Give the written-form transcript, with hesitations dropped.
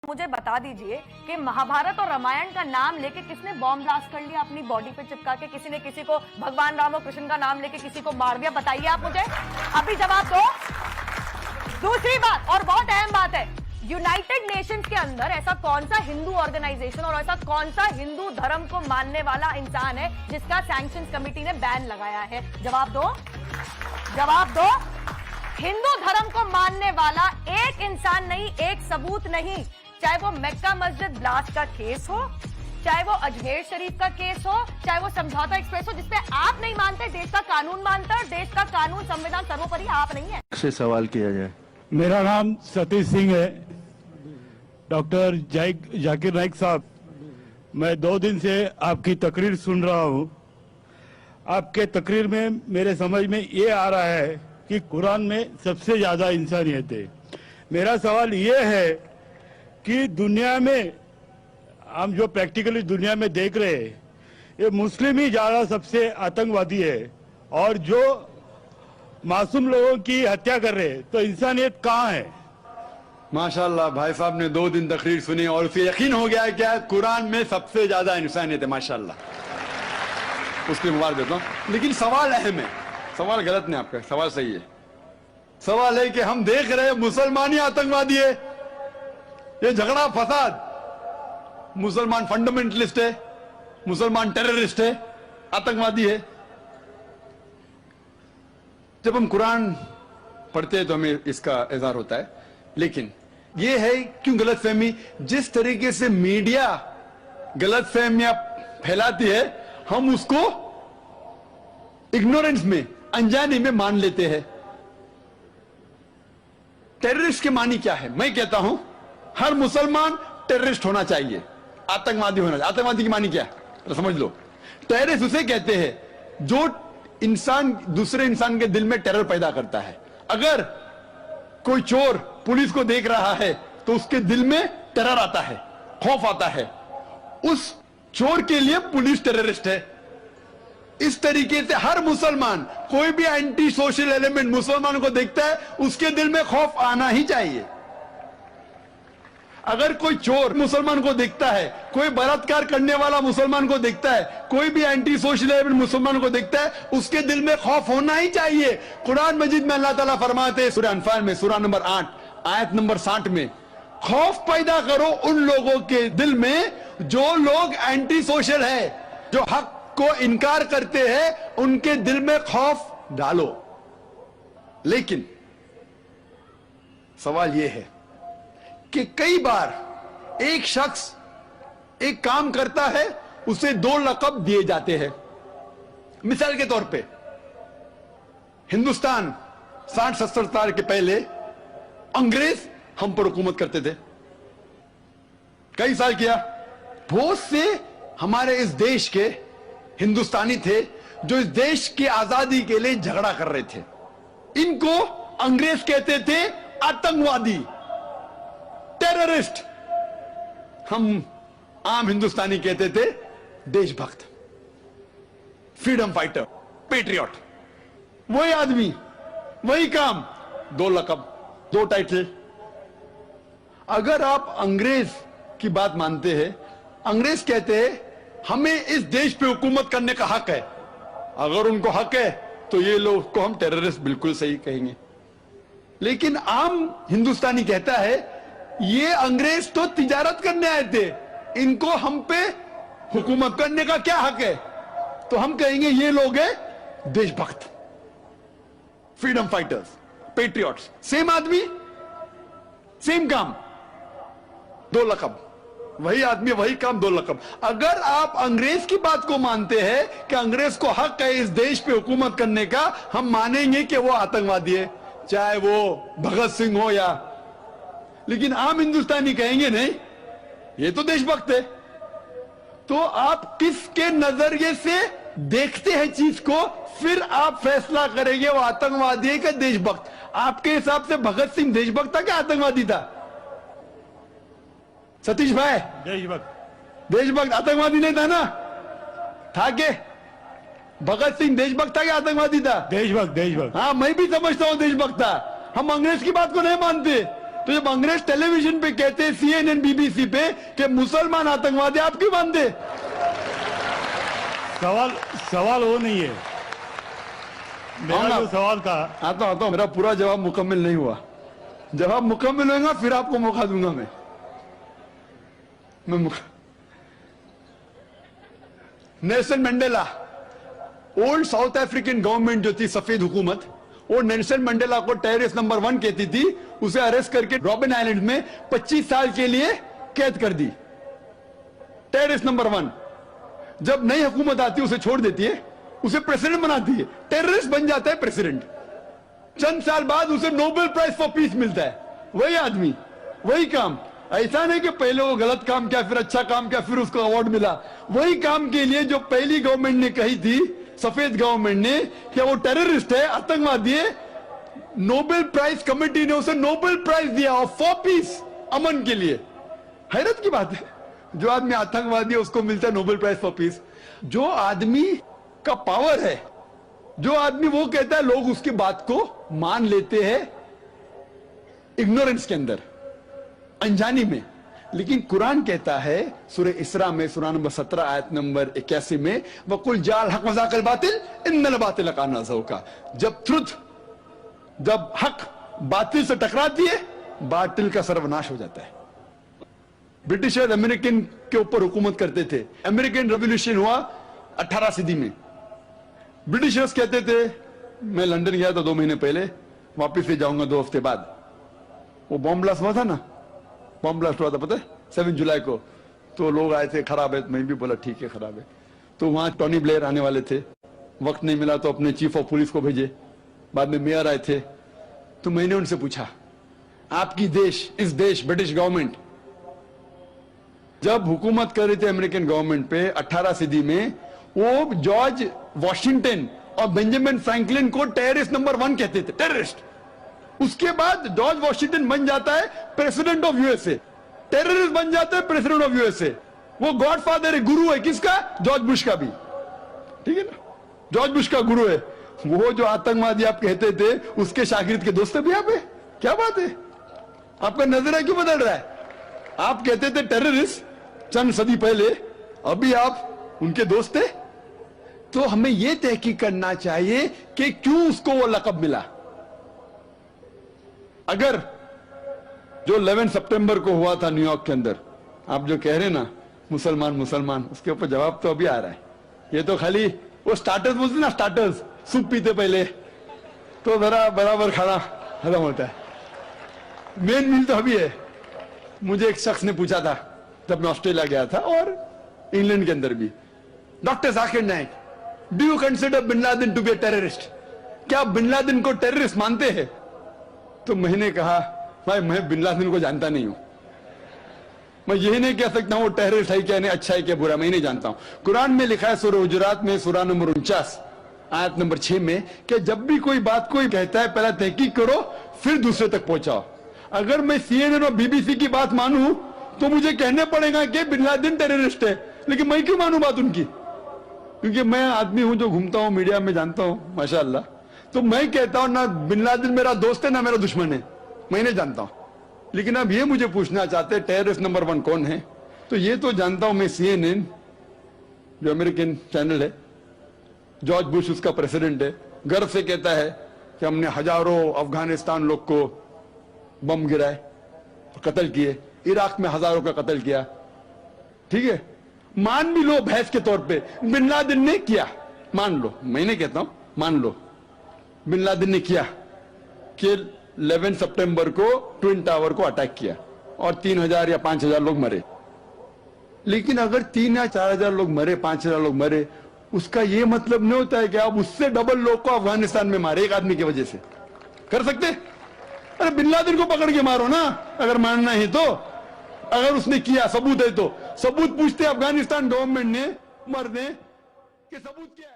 मुझे बता दीजिए कि महाभारत और रामायण का नाम लेके किसने बॉम्ब ब्लास्ट कर लिया अपनी बॉडी पे चिपका के, किसी ने किसी को भगवान राम और कृष्ण का नाम लेके किसी को मार दिया? बताइए आप मुझे, अभी जवाब दो। दूसरी बात, और बहुत अहम बात है, यूनाइटेड नेशंस के अंदर ऐसा कौन सा हिंदू ऑर्गेनाइजेशन और ऐसा कौन सा हिंदू धर्म को मानने वाला इंसान है जिसका सैंक्शंस कमेटी ने बैन लगाया है? जवाब दो, जवाब दो। हिंदू धर्म को मानने वाला एक इंसान नहीं, एक सबूत नहीं, चाहे वो मक्का मस्जिद ब्लास्ट का केस हो, चाहे वो अजमेर शरीफ का केस हो, चाहे वो समझौता एक्सप्रेस हो, जिसपे आप नहीं मानते, देश का कानून मानता है, देश का कानून संविधान सर्वोपरि, आप नहीं है। से सवाल किया जाए। मेरा नाम सतीश सिंह है। डॉक्टर जाकिर नाइक साहब, मैं 2 दिन से आपकी तकरीर सुन रहा हूं। आपके तकरीर में मेरे समझ में ये आ रहा है कि कुरान में सबसे ज्यादा इंसानियत है। मेरा सवाल ये है कि दुनिया में हम जो प्रैक्टिकली दुनिया में देख रहे हैं, ये मुस्लिम ही ज्यादा सबसे आतंकवादी है, और जो मासूम लोगों की हत्या कर रहे हैं, तो इंसानियत कहाँ है? माशाल्लाह, भाई साहब ने 2 दिन तकरीर सुनी और उसे यकीन हो गया है क्या कुरान में सबसे ज्यादा इंसानियत है। माशाल्लाह, उसकी मुबारक देता हूं। लेकिन सवाल अहम है, सवाल गलत नहीं, आपका सवाल सही है। सवाल है कि हम देख रहे हैं मुसलमान ही आतंकवादी है, ये झगड़ा फसाद, मुसलमान फंडामेंटलिस्ट है, मुसलमान टेररिस्ट है, आतंकवादी है। जब हम कुरान पढ़ते हैं तो हमें इसका इज़हार होता है, लेकिन यह है क्यों गलतफहमी, जिस तरीके से मीडिया गलतफहमियां फैलाती है, हम उसको इग्नोरेंस में, अनजाने में मान लेते हैं। टेररिस्ट के मानी क्या है? मैं कहता हूं हर मुसलमान टेररिस्ट होना चाहिए, आतंकवादी होना चाहिए। आतंकवादी की मानी क्या है तो समझ लो। टेररिस्ट उसे कहते हैं जो इंसान दूसरे इंसान के दिल में टेरर पैदा करता है। अगर कोई चोर पुलिस को देख रहा है तो उसके दिल में टेरर आता है, खौफ आता है, उस चोर के लिए पुलिस टेररिस्ट है। इस तरीके से हर मुसलमान, कोई भी एंटी सोशल एलिमेंट मुसलमान को देखता है, उसके दिल में खौफ आना ही चाहिए। अगर कोई चोर मुसलमान को देखता है, कोई बलात्कार करने वाला मुसलमान को देखता है, कोई भी एंटी सोशल एलिमेंट मुसलमान को देखता है, उसके दिल में खौफ होना ही चाहिए। कुरान मजीद में अल्लाह ताला फरमाते हैं सूरह अनफाल में, सूरह नंबर 8 आयत नंबर 60 में, खौफ पैदा करो उन लोगों के दिल में जो लोग एंटी सोशल है, जो हक को इनकार करते हैं, उनके दिल में खौफ डालो। लेकिन सवाल यह है कि कई बार एक शख्स एक काम करता है, उसे 2 लक़ब दिए जाते हैं। मिसाल के तौर पे हिंदुस्तान 60-70 साल के पहले अंग्रेज हम पर हुकूमत करते थे, कई साल किया। बहुत से हमारे इस देश के हिंदुस्तानी थे जो इस देश की आजादी के लिए झगड़ा कर रहे थे। इनको अंग्रेज कहते थे आतंकवादी, टेररिस्ट। हम आम हिंदुस्तानी कहते थे देशभक्त, फ्रीडम फाइटर, पेट्रियट। वही आदमी, वही काम, 2 लक़ब, 2 टाइटल। अगर आप अंग्रेज की बात मानते हैं, अंग्रेज कहते हैं हमें इस देश पे हुकूमत करने का हक है। अगर उनको हक है तो ये लोग को हम टेररिस्ट बिल्कुल सही कहेंगे। लेकिन आम हिंदुस्तानी कहता है ये अंग्रेज तो तिजारत करने आए थे, इनको हम पे हुकूमत करने का क्या हक है? तो हम कहेंगे ये लोग हैं देशभक्त, फ्रीडम फाइटर्स, पेट्रियट्स। सेम आदमी, सेम काम, 2 लक़ब, वही आदमी वही काम, 2 लक़ब। अगर आप अंग्रेज की बात को मानते हैं कि अंग्रेज को हक है इस देश पे हुकूमत करने का, हम मानेंगे कि वो आतंकवादी है, चाहे वो भगत सिंह हो या। लेकिन आम हिंदुस्तानी कहेंगे नहीं, ये तो देशभक्त है। तो आप किसके नजरिए से देखते हैं चीज को, फिर आप फैसला करेंगे वो आतंकवादी है कि देशभक्त। आपके हिसाब से भगत सिंह देशभक्त था क्या आतंकवादी था? सतीश भाई, देशभक्त। देशभक्त, आतंकवादी नहीं था ना? था के भगत सिंह देशभक्त था क्या आतंकवादी था? देशभक्त, देशभक्त। हाँ, मैं भी समझता हूं देशभक्त था। हम अंग्रेज की बात को नहीं मानते, तो जब अंग्रेज टेलीविजन पे कहते CNN BBC पे कि मुसलमान आतंकवादी, आप क्यों मानते? सवाल वो नहीं है। मेरा जो सवाल था, आता हूं, मेरा पूरा जवाब मुकम्मल नहीं हुआ। जवाब मुकम्मल होगा फिर आपको मौका दूंगा मैं Nelson Mandela, old south African government जो थी, सफेद हुकूमत, वो नेल्सन मंडेला को टेररिस्ट नंबर 1 कहती थी। उसे अरेस्ट करके रॉबिन आइलैंड में 25 साल के लिए कैद कर दी। Terrorist number 1। जब नई हुकूमत आती है उसे छोड़ देती है, उसे प्रेसिडेंट बनाती है, टेररिस्ट बन जाता है प्रेसिडेंट। चंद साल बाद उसे नोबेल प्राइज फॉर पीस मिलता है। वही आदमी, वही काम। ऐसा नहीं कि पहले वो गलत काम किया, फिर अच्छा काम किया, फिर उसको अवार्ड मिला। वही काम के लिए जो पहली गवर्नमेंट ने कही थी, सफेद गवर्नमेंट ने, कि वो टेररिस्ट है, आतंकवादी है, नोबेल प्राइज कमेटी ने उसे नोबेल प्राइज दिया फॉर पीस, अमन के लिए। हैरत की बात है, जो आदमी आतंकवादी है उसको मिलता है नोबेल प्राइज फॉर पीस। जो आदमी का पावर है, जो आदमी वो कहता है, लोग उसकी बात को मान लेते हैं इग्नोरेंस के अंदर, अनजानी में। लेकिन कुरान कहता है सूरह इसरा में, सूरह नंबर 17 आयत नंबर 81 में, वकुल जाल हक मजाकल बातिल इन्नल बातिल काना ज़ौका। जब हक बातिल से टकराती है, बातिल का सर्वनाश हो जाता है। ब्रिटिशर्स अमेरिकन के ऊपर हुकूमत करते थे। अमेरिकन रेवोल्यूशन हुआ 18 सदी में। ब्रिटिशर्स कहते थे, मैं लंदन गया था 2 महीने पहले, वापिस से जाऊंगा 2 हफ्ते बाद। वो बॉम्ब ब्लास्ट हुआ था ना, बॉम्ब ब्लास्ट हुआ था, पता है, 7 जुलाई को। तो लोग आए थे, खराब है, मैं भी बोला ठीक है खराब है। तो वहां टोनी ब्लेयर आने वाले थे, वक्त नहीं मिला तो अपने चीफ ऑफ पुलिस को भेजे, बाद में मेयर आए थे। तो मैंने उनसे पूछा, आपकी देश, इस देश ब्रिटिश गवर्नमेंट जब हुकूमत कर रही थी अमेरिकन गवर्नमेंट पे 18 सदी में, वो जॉर्ज वॉशिंगटन और बेंजामिन फ्रैंकलिन को टेररिस्ट नंबर 1 कहते थे, टेररिस्ट। उसके बाद जॉर्ज वॉशिंगटन बन जाता है प्रेसिडेंट ऑफ यूएसए, टेररिस्ट बन जाता है प्रेसिडेंट ऑफ यूएसए। वो गॉडफादर है, गुरु है, किसका? जॉर्ज बुश का भी, ठीक है ना, जॉर्ज बुश का गुरु है। वो जो आतंकवादी आप कहते थे, उसके शागिर्द के दोस्त भी आप है। क्या बात है, आपका नजरिया क्यों बदल रहा है? आप कहते थे टेररिस्ट चंद सदी पहले, अभी आप उनके दोस्त थे। तो हमें यह तहकीक करना चाहिए कि क्यों उसको वो लक़ब मिला। अगर जो 11 सितंबर को हुआ था न्यूयॉर्क के अंदर, आप जो कह रहे ना मुसलमान मुसलमान, उसके ऊपर जवाब तो अभी आ रहा है। ये तो खाली वो स्टार्टर्स बोलते ना, स्टार्टर्स, सूप पीते पहले तो जरा बराबर खाना खत्म होता है। मेन मील तो अभी है। मुझे एक शख्स ने पूछा था जब मैं ऑस्ट्रेलिया गया था, और इंग्लैंड के अंदर भी, doctor Zakir Naik, do you consider bin Laden to be a terrorist? क्या आप बिन लादेन को टेररिस्ट मानते हैं? तो मैंने कहा, भाई मैं बिन लादेन को जानता नहीं हूं, मैं यही नहीं कह सकता हूं वो टेररिस्ट है क्या नहीं, अच्छा है क्या बुरा, मैं नहीं जानता हूं। कुरान में लिखा है सूरह हुजुरात में, सूरह नंबर 49 आयत नंबर 6 में, कि जब भी कोई बात कोई कहता है, पहले तहकीक करो, फिर दूसरे तक पहुंचाओ। अगर मैं CNN और BBC की बात मानूं तो मुझे कहने पड़ेगा कि बिन लादेन टेररिस्ट है, लेकिन मैं क्यों मानूं बात उनकी? क्योंकि मैं आदमी हूं जो घूमता हूं, मीडिया में जानता हूं माशाअल्लाह। तो मैं कहता हूं ना बिन लादेन मेरा दोस्त है ना मेरा दुश्मन है, मैं नहीं जानता हूं। लेकिन अब ये मुझे पूछना चाहते टेररिस्ट नंबर 1 कौन है, तो ये तो जानता हूं मैं, CNN जो अमेरिकन चैनल है, जॉर्ज बुश उसका प्रेसिडेंट है, गर्व से कहता है कि हमने हजारों अफगानिस्तान लोग को बम गिराए, कत्ल किए, इराक में हजारों का कत्ल किया, ठीक है। मान भी लो बहस के तौर पे बिन लादेन ने किया, मान लो, मैं नहीं कहता हूं, मान लो बिन लादेन ने किया कि 11 सितंबर को ट्विन टावर को अटैक किया और 3000 या 5000 लोग मरे। लेकिन अगर 3 या 4000 लोग मरे, 5000 लोग मरे, उसका यह मतलब नहीं होता है कि आप उससे डबल लोग को अफगानिस्तान में मारे एक आदमी की वजह से। कर सकते? अरे बिन लादेन को पकड़ के मारो ना, अगर मानना है तो। अगर उसने किया, सबूत है तो सबूत पूछते अफगानिस्तान गवर्नमेंट ने, मरने के सबूत क्या है?